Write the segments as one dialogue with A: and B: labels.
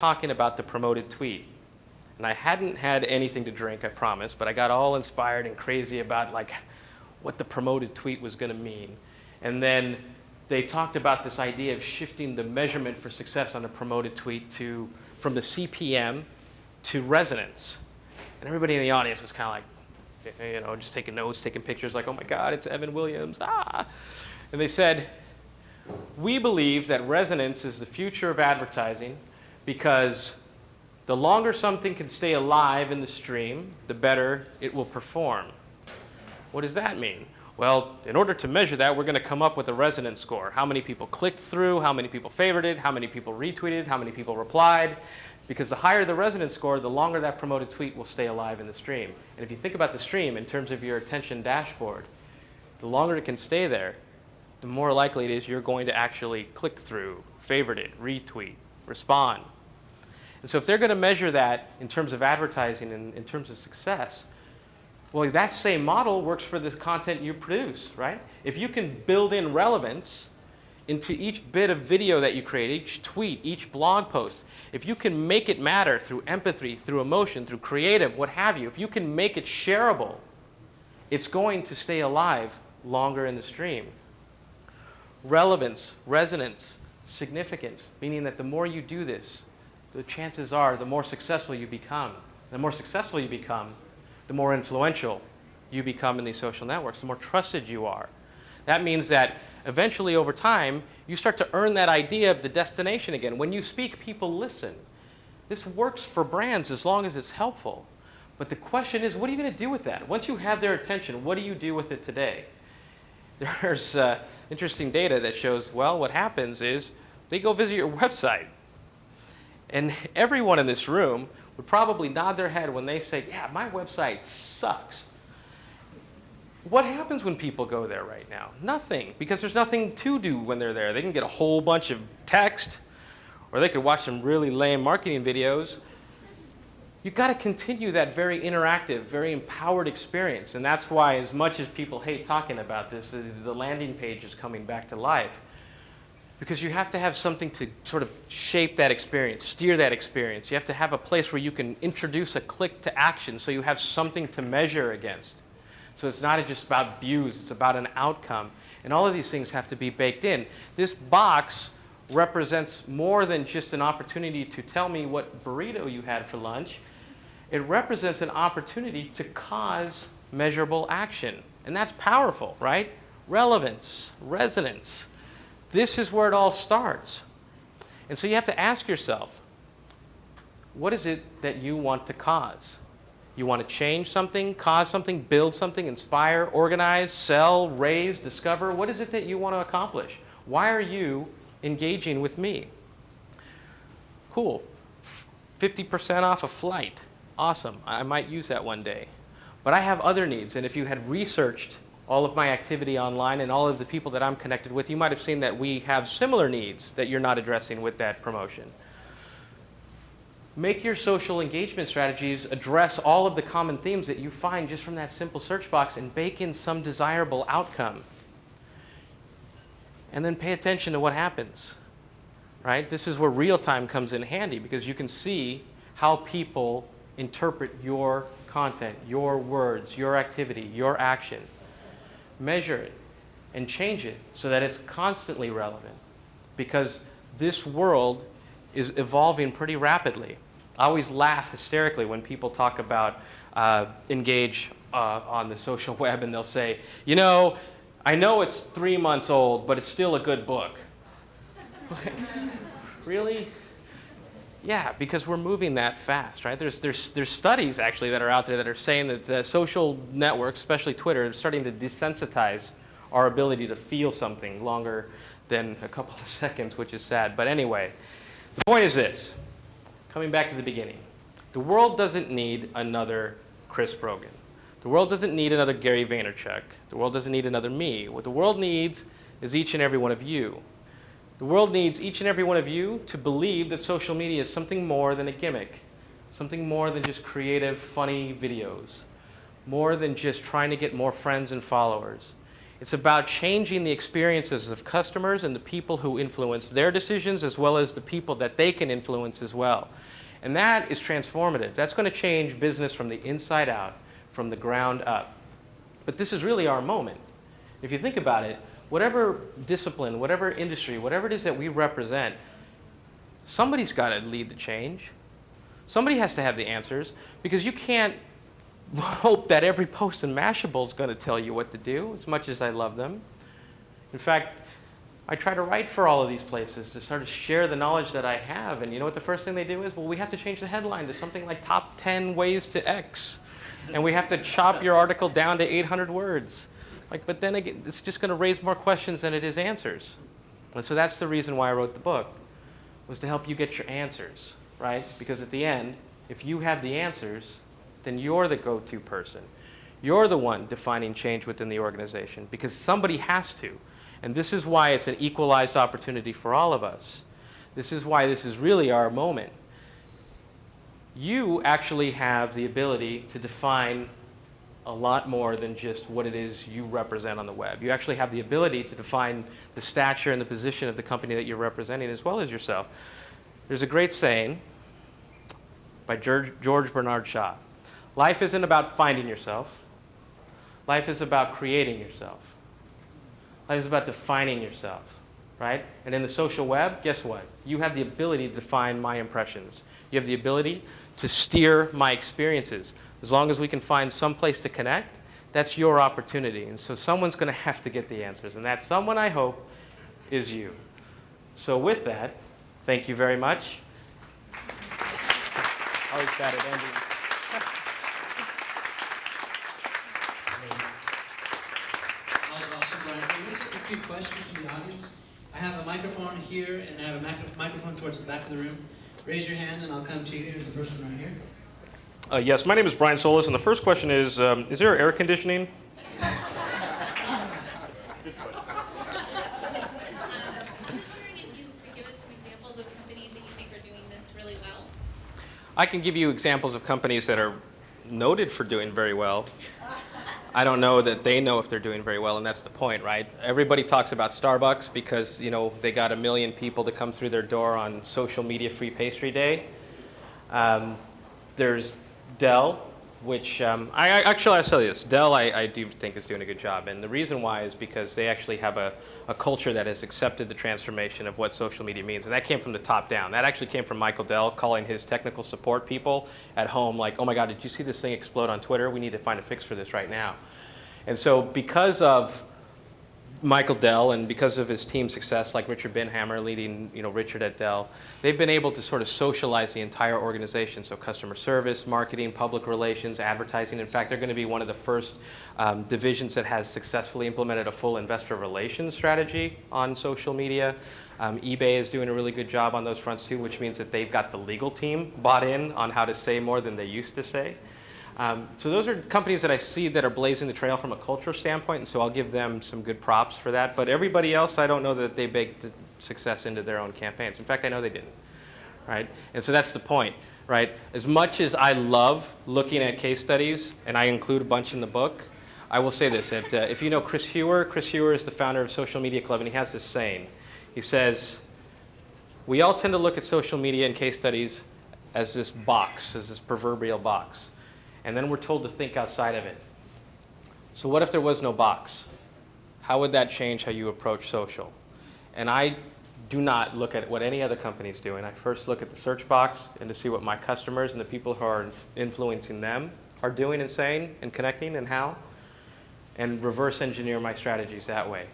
A: talking about the promoted tweet. And I hadn't had anything to drink, I promise, but I got all inspired and crazy about like what the promoted tweet was going to mean. And then they talked about this idea of shifting the measurement for success on a promoted tweet from the CPM to resonance. And everybody in the audience was kind of like, just taking notes, taking pictures, like, oh my God, it's Evan Williams, ah. And they said, we believe that resonance is the future of advertising because the longer something can stay alive in the stream, the better it will perform. What does that mean? Well, in order to measure that, we're going to come up with a resonance score. How many people clicked through, how many people favorited, how many people retweeted, how many people replied. Because the higher the resonance score, the longer that promoted tweet will stay alive in the stream. And if you think about the stream in terms of your attention dashboard, the longer it can stay there, the more likely it is you're going to actually click through, favorite it, retweet, respond. And so if they're going to measure that in terms of advertising and in terms of success, well, that same model works for the content you produce, right? If you can build in relevance into each bit of video that you create, each tweet, each blog post, if you can make it matter through empathy, through emotion, through creative, what have you, if you can make it shareable, it's going to stay alive longer in the stream. Relevance, resonance, significance, meaning that the more you do this, the chances are the more successful you become. The more successful you become, the more influential you become in these social networks, the more trusted you are. That means that eventually over time, you start to earn that idea of the destination again. When you speak, people listen. This works for brands as long as it's helpful. But the question is, what are you going to do with that? Once you have their attention, what do you do with it today? There's interesting data that shows, well, what happens is they go visit your website. And everyone in this room would probably nod their head when they say, yeah, my website sucks. What happens when people go there right now? Nothing, because there's nothing to do when they're there. They can get a whole bunch of text, or they could watch some really lame marketing videos. You've got to continue that very interactive, very empowered experience. And that's why, as much as people hate talking about this, the landing page is coming back to life. Because you have to have something to sort of shape that experience, steer that experience. You have to have a place where you can introduce a click to action so you have something to measure against. So it's not just about views, it's about an outcome. And all of these things have to be baked in. This box represents more than just an opportunity to tell me what burrito you had for lunch. It represents an opportunity to cause measurable action. And that's powerful, right? Relevance, resonance. This is where it all starts. And so you have to ask yourself, what is it that you want to cause? You want to change something, cause something, build something, inspire, organize, sell, raise, discover? What is it that you want to accomplish? Why are you engaging with me? Cool. 50% off a flight. Awesome. I might use that one day. But I have other needs. And if you had researched all of my activity online and all of the people that I'm connected with, you might have seen that we have similar needs that you're not addressing with that promotion. Make your social engagement strategies address all of the common themes that you find just from that simple search box and bake in some desirable outcome. And then pay attention to what happens, right? This is where real time comes in handy because you can see how people interpret your content, your words, your activity, your action. Measure it and change it so that it's constantly relevant because this world is evolving pretty rapidly. I always laugh hysterically when people talk about engage on the social web and they'll say, I know it's 3 months old, but it's still a good book. Really? Yeah, because we're moving that fast, right? There's studies actually that are out there that are saying that social networks, especially Twitter, are starting to desensitize our ability to feel something longer than a couple of seconds, which is sad. But anyway, the point is this, coming back to the beginning. The world doesn't need another Chris Brogan. The world doesn't need another Gary Vaynerchuk. The world doesn't need another me. What the world needs is each and every one of you. The world needs each and every one of you to believe that social media is something more than a gimmick, something more than just creative, funny videos, more than just trying to get more friends and followers. It's about changing the experiences of customers and the people who influence their decisions, as well as the people that they can influence as well. And that is transformative. That's going to change business from the inside out, from the ground up. But this is really our moment. If you think about it, whatever discipline, whatever industry, whatever it is that we represent, somebody's got to lead the change. Somebody has to have the answers, because you can't hope that every post in Mashable is going to tell you what to do, as much as I love them. In fact, I try to write for all of these places to sort of share the knowledge that I have. And you know what the first thing they do is? Well, we have to change the headline to something like top 10 ways to X. And we have to chop your article down to 800 words. But then again, it's just going to raise more questions than it is answers. And so that's the reason why I wrote the book, was to help you get your answers, right? Because at the end, if you have the answers, then you're the go-to person. You're the one defining change within the organization, because somebody has to. And this is why it's an equalized opportunity for all of us. This is why this is really our moment. You actually have the ability to define a lot more than just what it is you represent on the web. You actually have the ability to define the stature and the position of the company that you're representing, as well as yourself. There's a great saying by George Bernard Shaw. Life isn't about finding yourself. Life is about creating yourself. Life is about defining yourself, right? And in the social web, guess what? You have the ability to define my impressions. You have the ability to steer my experiences. As long as we can find some place to connect, that's your opportunity. And so someone's going to have to get the answers. And that someone, I hope, is you. So with that, thank you very much. Always bad at endings.
B: A few questions from the audience. I have a microphone here, and I have a microphone towards the back of the room. Raise your hand, and I'll come to you. Here's the first one right here.
A: Yes, my name is Brian Solis, and the first question is there air conditioning?
C: I was wondering if you could give us some examples of companies that you think are doing this really well.
A: I can give you examples of companies that are noted for doing very well. I don't know that they know if they're doing very well, and that's the point, right? Everybody talks about Starbucks because, you know, they got 1 million people to come through their door on social media free pastry day. There's Dell, which I'll tell you this. Dell, I do think is doing a good job, and the reason why is because they actually have a culture that has accepted the transformation of what social media means, and that came from the top down. That actually came from Michael Dell calling his technical support people at home like, oh my God, did you see this thing explode on Twitter? We need to find a fix for this right now. And so because of Michael Dell and because of his team success, like Richard Binhammer leading, Richard at Dell, they've been able to sort of socialize the entire organization. So customer service, marketing, public relations, advertising. In fact, they're going to be one of the first divisions that has successfully implemented a full investor relations strategy on social media. eBay is doing a really good job on those fronts too, which means that they've got the legal team bought in on how to say more than they used to say. So those are companies that I see that are blazing the trail from a cultural standpoint, and so I'll give them some good props for that. But everybody else, I don't know that they baked success into their own campaigns. In fact, I know they didn't, right? And so that's the point, right? As much as I love looking at case studies, and I include a bunch in the book, I will say this. That, if you know Chris Hewer is the founder of Social Media Club, and he has this saying. He says, we all tend to look at social media and case studies as this box, as this proverbial box. And then we're told to think outside of it. So what if there was no box? How would that change how you approach social? And I do not look at what any other company is doing. I first look at the search box and to see what my customers and the people who are influencing them are doing and saying and connecting and how, and reverse engineer my strategies that way,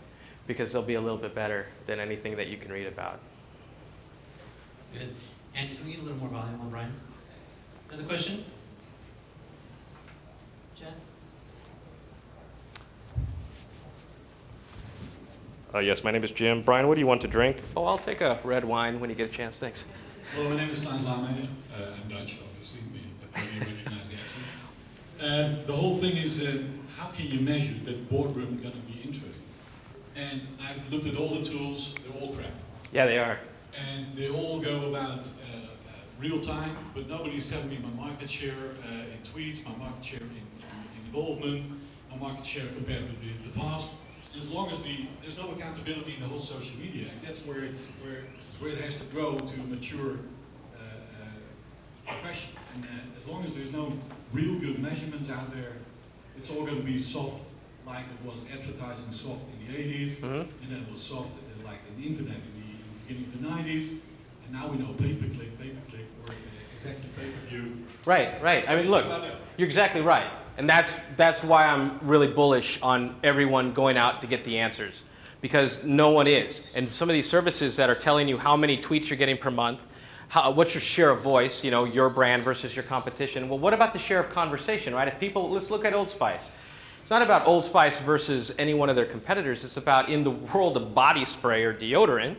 A: because they'll be a little bit better than anything that you can read about.
B: Good. Andy, can we get a little more volume on Brian? Another question?
A: Yes, my name is Jim. Brian, what do you want to drink? Oh, I'll take a red wine when you get a chance. Thanks.
D: Well, my name is Klaas Laameijer. I'm Dutch, obviously. You recognize the accent. The whole thing is, how can you measure that boardroom going to be interesting? And I've looked at all the tools. They're all crap.
A: Yeah, they are.
D: And they all go about real time, but nobody's telling me my market share in tweets, my market share in involvement, my market share compared to the past. as long as there's no accountability in the whole social media, and that's where it has to grow to a mature profession. And as long as there's no real good measurements out there, it's all going to be soft, like it was advertising soft in the 80s, and then it was soft like in the internet in the beginning of the 90s, and now we know pay-per-click, or exactly pay-per-view.
A: Right, right. I mean, look, you're exactly right. And that's why I'm really bullish on everyone going out to get the answers, because no one is. And some of these services that are telling you how many tweets you're getting per month, what's your share of voice, you know, your brand versus your competition. Well, what about the share of conversation, right? If people, let's look at Old Spice. It's not about Old Spice versus any one of their competitors. It's about, in the world of body spray or deodorant,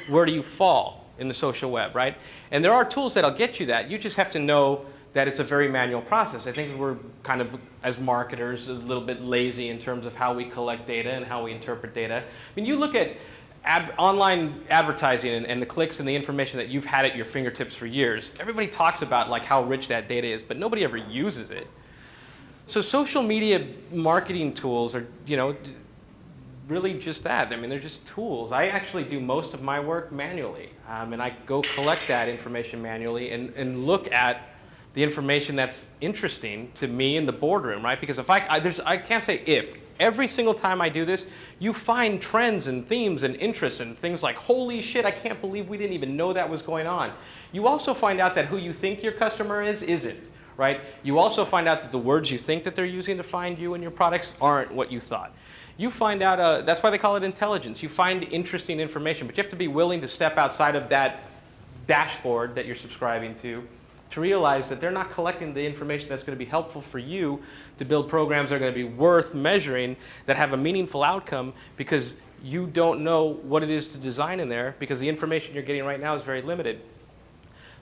A: where do you fall in the social web, right? And there are tools that'll get you that. You just have to know that it's a very manual process. I think we're kind of, as marketers, a little bit lazy in terms of how we collect data and how we interpret data. I mean, you look at online advertising and the clicks and the information that you've had at your fingertips for years. Everybody talks about like how rich that data is, but nobody ever uses it. So social media marketing tools are, you know, really just that. I mean, they're just tools. I actually do most of my work manually, and I go collect that information manually and look at the information that's interesting to me in the boardroom, right? Because if I can't say if. Every single time I do this, you find trends and themes and interests and things like, holy shit, I can't believe we didn't even know that was going on. You also find out that who you think your customer is isn't, right? You also find out that the words you think that they're using to find you and your products aren't what you thought. You find out, that's why they call it intelligence. You find interesting information, but you have to be willing to step outside of that dashboard that you're subscribing to realize that they're not collecting the information that's going to be helpful for you to build programs that are going to be worth measuring, that have a meaningful outcome, because you don't know what it is to design in there, because the information you're getting right now is very limited.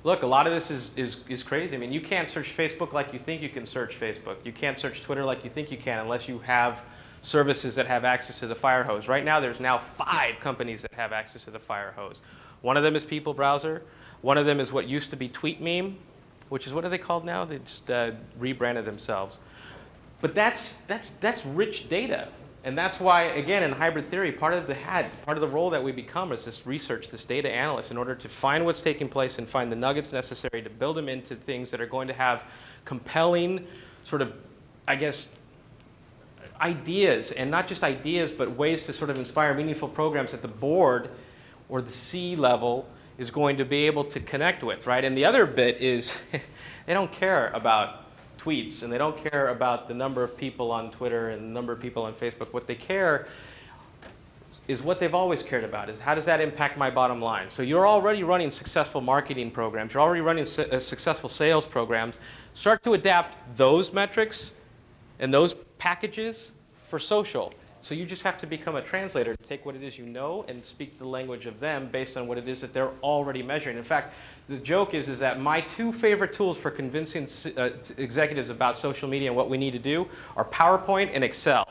A: Look, a lot of this is crazy. I mean, you can't search Facebook like you think you can search Facebook. You can't search Twitter like you think you can unless you have services that have access to the fire hose. Right now, there's now 5 companies that have access to the fire hose. One of them is People Browser. One of them is what used to be TweetMeme, which is, what are they called now? They just rebranded themselves. But that's rich data. And that's why, again, in hybrid theory, part of the role that we become is this research, this data analyst, in order to find what's taking place and find the nuggets necessary to build them into things that are going to have compelling sort of, I guess, ideas, and not just ideas, but ways to sort of inspire meaningful programs that the board or the C level is going to be able to connect with, right? And the other bit is they don't care about tweets, and they don't care about the number of people on Twitter and the number of people on Facebook. What they care is what they've always cared about, is how does that impact my bottom line? So you're already running successful marketing programs. You're already running successful sales programs. Start to adapt those metrics and those packages for social. So you just have to become a translator to take what it is you know and speak the language of them based on what it is that they're already measuring. In fact, the joke is that my 2 favorite tools for convincing executives about social media and what we need to do are PowerPoint and Excel.